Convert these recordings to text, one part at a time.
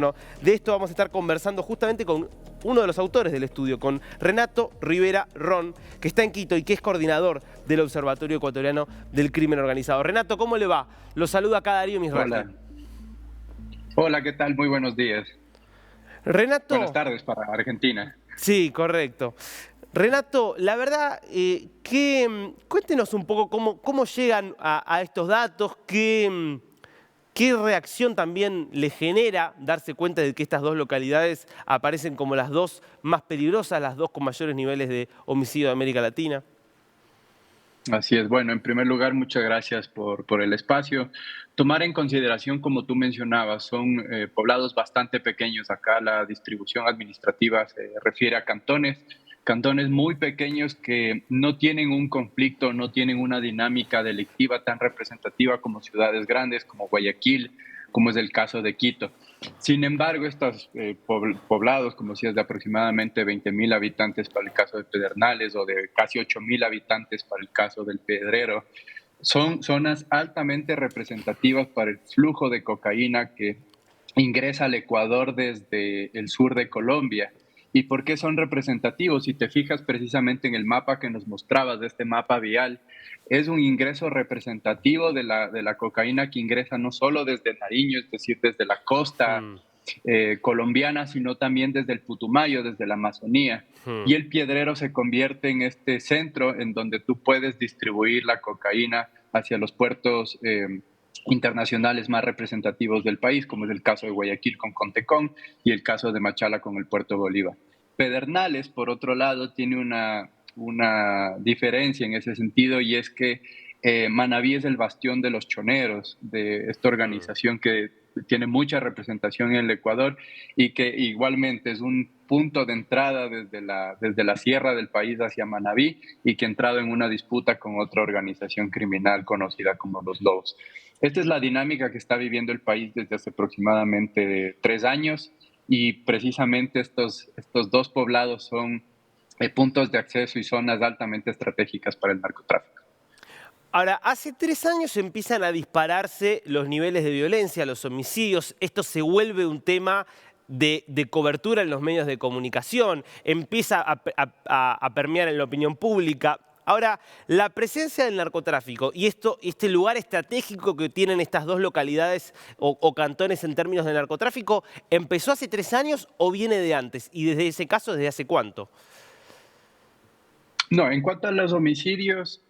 Bueno, de esto vamos a estar conversando justamente con uno de los autores del estudio, con Renato Rivera Ron, que está en Quito y que es coordinador del Observatorio Ecuatoriano del Crimen Organizado. Renato, ¿cómo le va? Lo saluda acá Darío Misraji. Hola, hola, ¿qué tal? Muy buenos días. Buenas Renato, tardes para Argentina. sí, correcto. Renato, la verdad, cuéntenos un poco cómo llegan a estos datos, ¿qué reacción también le genera darse cuenta de que estas dos localidades aparecen como las dos más peligrosas, las dos con mayores niveles de homicidio de América Latina? Así es. Bueno, en primer lugar, muchas gracias por el espacio. Tomar en consideración, como tú mencionabas, son poblados bastante pequeños. Acá la distribución administrativa se refiere a cantones, cantones muy pequeños que no tienen un conflicto, no tienen una dinámica delictiva tan representativa como ciudades grandes, como Guayaquil, como es el caso de Quito. Sin embargo, estos poblados, como decías, de aproximadamente 20.000 habitantes para el caso de Pedernales o de casi 8.000 habitantes para el caso del Pedrero, son zonas altamente representativas para el flujo de cocaína que ingresa al Ecuador desde el sur de Colombia. ¿Y por qué son representativos? Si te fijas precisamente en el mapa que nos mostrabas, de este mapa vial, es un ingreso representativo de la cocaína que ingresa no solo desde Nariño, es decir, desde la costa Hmm, colombiana, sino también desde el Putumayo, desde la Amazonía. hmm. Y el Piedrero se convierte en este centro en donde tú puedes distribuir la cocaína hacia los puertos internacionales más representativos del país, como es el caso de Guayaquil con Contecón y el caso de Machala con el puerto Bolívar. Pedernales, por otro lado, tiene una diferencia en ese sentido, y es que Manabí es el bastión de los choneros, de esta Mm. organización que tiene mucha representación en el Ecuador y que igualmente es un punto de entrada desde la sierra del país hacia Manabí, y que ha entrado en una disputa con otra organización criminal conocida como los Lobos. Esta es la dinámica que está viviendo el país desde hace aproximadamente 3 años, y precisamente estos dos poblados son puntos de acceso y zonas altamente estratégicas para el narcotráfico. Ahora, hace 3 años empiezan a dispararse los niveles de violencia, los homicidios. Esto se vuelve un tema de cobertura en los medios de comunicación, empieza a permear en la opinión pública. Ahora, la presencia del narcotráfico y este lugar estratégico que tienen estas dos localidades o cantones en términos de narcotráfico, ¿empezó hace 3 años o viene de antes? Y desde ese caso, ¿desde hace cuánto? No, en cuanto a los homicidios,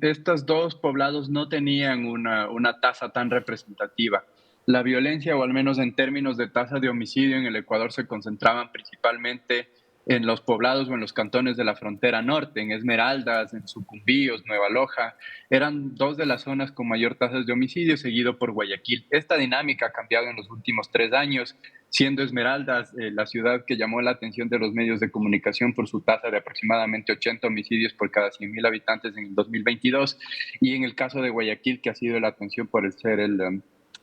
estos dos poblados no tenían una tasa tan representativa. La violencia, o al menos en términos de tasa de homicidio en el Ecuador, se concentraban principalmente en los poblados o en los cantones de la frontera norte, en Esmeraldas, en Sucumbíos, Nueva Loja. Eran dos de las zonas con mayor tasas de homicidio, seguido por Guayaquil. Esta dinámica ha cambiado en los últimos 3 años, siendo Esmeraldas la ciudad que llamó la atención de los medios de comunicación por su tasa de aproximadamente 80 homicidios por cada 100.000 habitantes en el 2022, y en el caso de Guayaquil, que ha sido la atención por el ser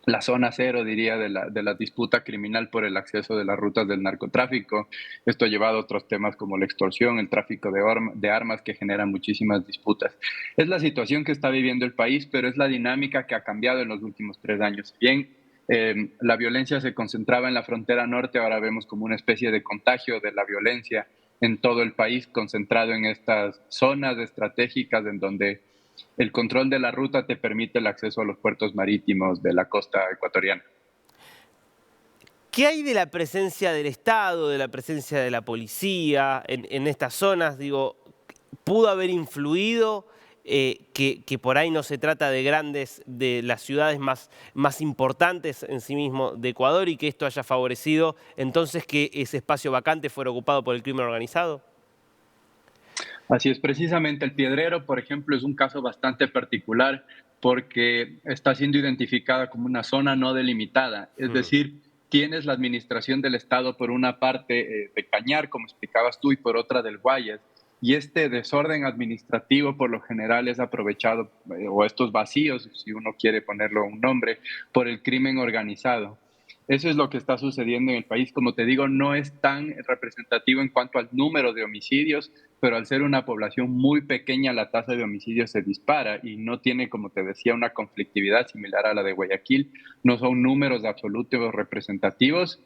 la zona cero, diría, de la disputa criminal por el acceso de las rutas del narcotráfico. Esto ha llevado a otros temas como la extorsión, el tráfico de armas, que generan muchísimas disputas. Es la situación que está viviendo el país, pero es la dinámica que ha cambiado en los últimos 3 años. Si bien la violencia se concentraba en la frontera norte, ahora vemos como una especie de contagio de la violencia en todo el país, concentrado en estas zonas estratégicas en donde el control de la ruta te permite el acceso a los puertos marítimos de la costa ecuatoriana. ¿Qué hay de la presencia del Estado, de la presencia de la policía en estas zonas? Digo, ¿pudo haber influido que por ahí no se trata de de las ciudades más importantes en sí mismo de Ecuador y que esto haya favorecido entonces que ese espacio vacante fuera ocupado por el crimen organizado? Así es, precisamente el Piedrero, por ejemplo, es un caso bastante particular porque está siendo identificada como una zona no delimitada, es Hmm. decir, tienes la administración del Estado por una parte de Cañar, como explicabas tú, y por otra del Guayas, y este desorden administrativo por lo general es aprovechado, o estos vacíos, si uno quiere ponerlo un nombre, por el crimen organizado. Eso es lo que está sucediendo en el país. Como te digo, no es tan representativo en cuanto al número de homicidios, pero al ser una población muy pequeña, la tasa de homicidios se dispara y no tiene, como te decía, una conflictividad similar a la de Guayaquil. No son números absolutos representativos.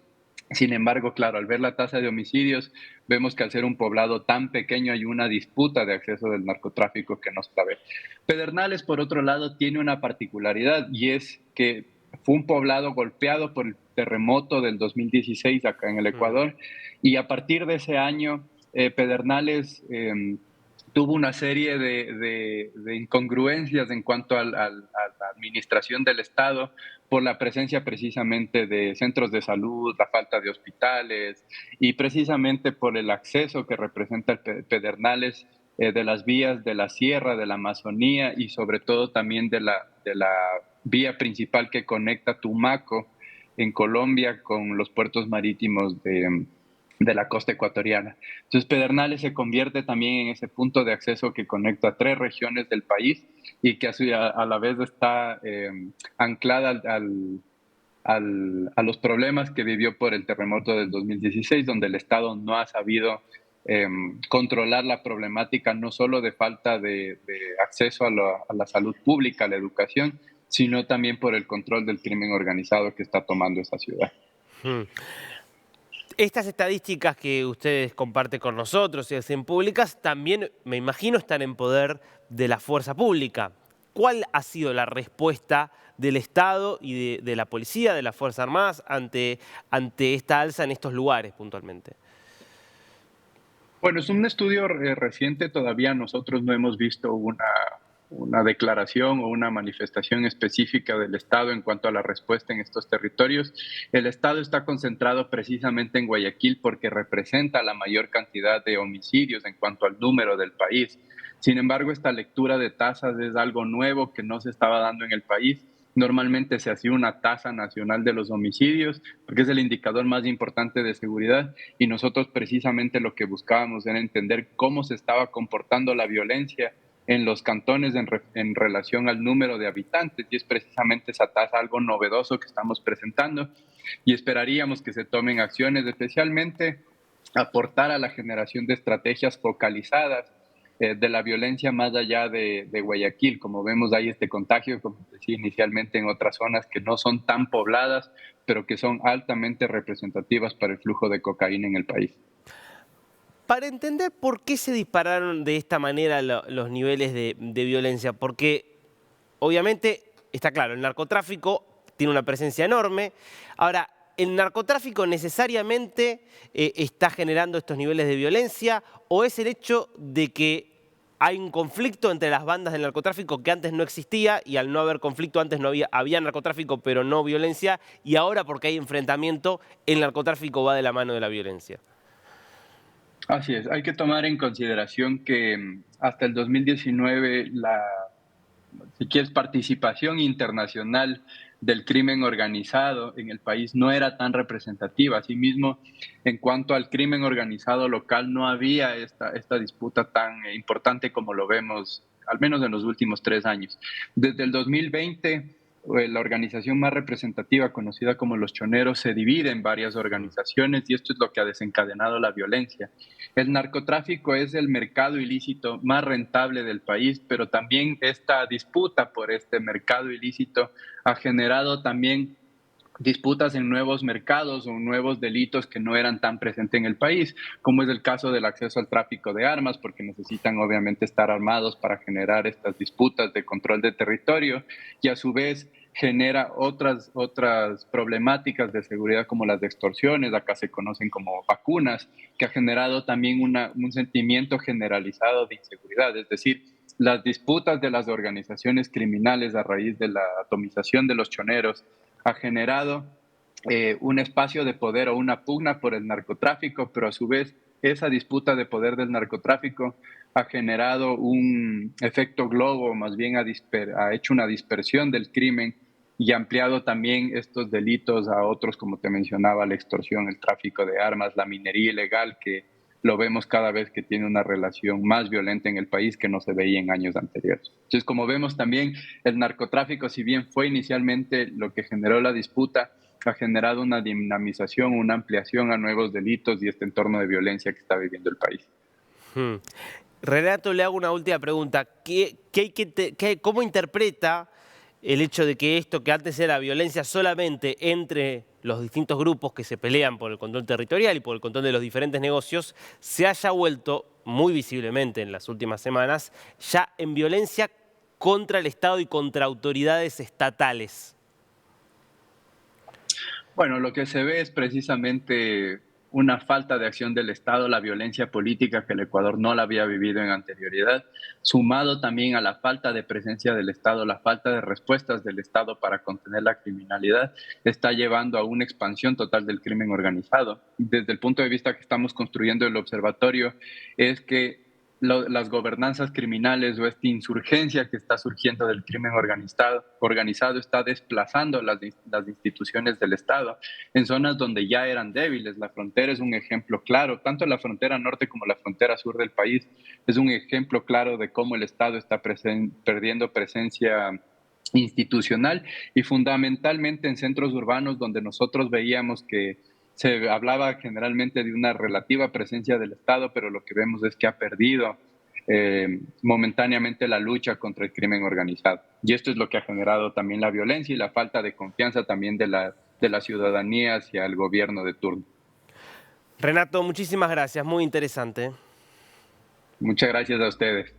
Sin embargo, claro, al ver la tasa de homicidios, vemos que al ser un poblado tan pequeño hay una disputa de acceso del narcotráfico que no se sabe. Pedernales, por otro lado, tiene una particularidad y es que fue un poblado golpeado por el terremoto del 2016 acá en el Mm, Ecuador y a partir de ese año Pedernales tuvo una serie de incongruencias en cuanto a la administración del Estado por la presencia precisamente de centros de salud, la falta de hospitales y precisamente por el acceso que representa el Pedernales de las vías de la sierra, de la Amazonía y sobre todo también de la vía principal que conecta Tumaco en Colombia con los puertos marítimos de la costa ecuatoriana. Entonces, Pedernales se convierte también en ese punto de acceso que conecta tres regiones del país y que a la vez está anclada a los problemas que vivió por el terremoto del 2016, donde el Estado no ha sabido controlar la problemática no solo de falta de acceso a la salud pública, a la educación, sino también por el control del crimen organizado que está tomando esa ciudad. mm. Estas estadísticas que ustedes comparten con nosotros y hacen públicas también, me imagino, están en poder de la fuerza pública. ¿Cuál ha sido la respuesta del Estado y de la policía, de las Fuerzas Armadas, ante esta alza en estos lugares puntualmente? Bueno, es un estudio reciente, todavía nosotros no hemos visto una declaración o una manifestación específica del Estado en cuanto a la respuesta en estos territorios. El Estado está concentrado precisamente en Guayaquil porque representa la mayor cantidad de homicidios en cuanto al número del país. Sin embargo, esta lectura de tasas es algo nuevo que no se estaba dando en el país. Normalmente se hacía una tasa nacional de los homicidios porque es el indicador más importante de seguridad y nosotros precisamente lo que buscábamos era entender cómo se estaba comportando la violencia en los cantones en relación al número de habitantes y es precisamente esa tasa algo novedoso que estamos presentando y esperaríamos que se tomen acciones, especialmente aportar a la generación de estrategias focalizadas de la violencia más allá de Guayaquil. Como vemos, hay este contagio, como decía inicialmente, en otras zonas que no son tan pobladas, pero que son altamente representativas para el flujo de cocaína en el país. Para entender por qué se dispararon de esta manera los niveles de violencia, porque obviamente está claro, el narcotráfico tiene una presencia enorme. Ahora, ¿el narcotráfico necesariamente está generando estos niveles de violencia o es el hecho de que hay un conflicto entre las bandas del narcotráfico que antes no existía y al no haber conflicto antes no había narcotráfico pero no violencia y ahora porque hay enfrentamiento el narcotráfico va de la mano de la violencia? Así es, hay que tomar en consideración que hasta el 2019 si quieres, participación internacional del crimen organizado en el país no era tan representativa. Asimismo, en cuanto al crimen organizado local, no había esta disputa tan importante como lo vemos, al menos en los últimos 3 años. Desde el 2020, la organización más representativa, conocida como los Choneros, se divide en varias Mm. organizaciones y esto es lo que ha desencadenado la violencia. El narcotráfico es el mercado ilícito más rentable del país, pero también esta disputa por este mercado ilícito ha generado también disputas en nuevos mercados o nuevos delitos que no eran tan presentes en el país, como es el caso del acceso al tráfico de armas, porque necesitan obviamente estar armados para generar estas disputas de control de territorio y a su vez genera otras problemáticas de seguridad como las de extorsiones, acá se conocen como vacunas, que ha generado también un sentimiento generalizado de inseguridad, es decir, las disputas de las organizaciones criminales a raíz de la atomización de los choneros ha generado un espacio de poder o una pugna por el narcotráfico, pero a su vez esa disputa de poder del narcotráfico ha generado un efecto globo, más bien ha hecho una dispersión del crimen y ha ampliado también estos delitos a otros, como te mencionaba, la extorsión, el tráfico de armas, la minería ilegal, que lo vemos cada vez que tiene una relación más violenta en el país que no se veía en años anteriores. Entonces, como vemos también, el narcotráfico, si bien fue inicialmente lo que generó la disputa, ha generado una dinamización, una ampliación a nuevos delitos y este entorno de violencia que está viviendo el país. Hmm. Renato, le hago una última pregunta. ¿Cómo interpreta el hecho de que esto que antes era violencia solamente entre los distintos grupos que se pelean por el control territorial y por el control de los diferentes negocios, se haya vuelto muy visiblemente en las últimas semanas ya en violencia contra el Estado y contra autoridades estatales? Bueno, lo que se ve es precisamente una falta de acción del Estado, la violencia política que el Ecuador no la había vivido en anterioridad, sumado también a la falta de presencia del Estado, la falta de respuestas del Estado para contener la criminalidad, está llevando a una expansión total del crimen organizado. Desde el punto de vista que estamos construyendo el observatorio, es que las gobernanzas criminales o esta insurgencia que está surgiendo del crimen organizado está desplazando las instituciones del Estado en zonas donde ya eran débiles. La frontera es un ejemplo claro, tanto la frontera norte como la frontera sur del país es un ejemplo claro de cómo el Estado está perdiendo presencia institucional y fundamentalmente en centros urbanos donde nosotros veíamos que se hablaba generalmente de una relativa presencia del Estado, pero lo que vemos es que ha perdido momentáneamente la lucha contra el crimen organizado. Y esto es lo que ha generado también la violencia y la falta de confianza también de la ciudadanía hacia el gobierno de turno. Renato, muchísimas gracias, muy interesante. Muchas gracias a ustedes.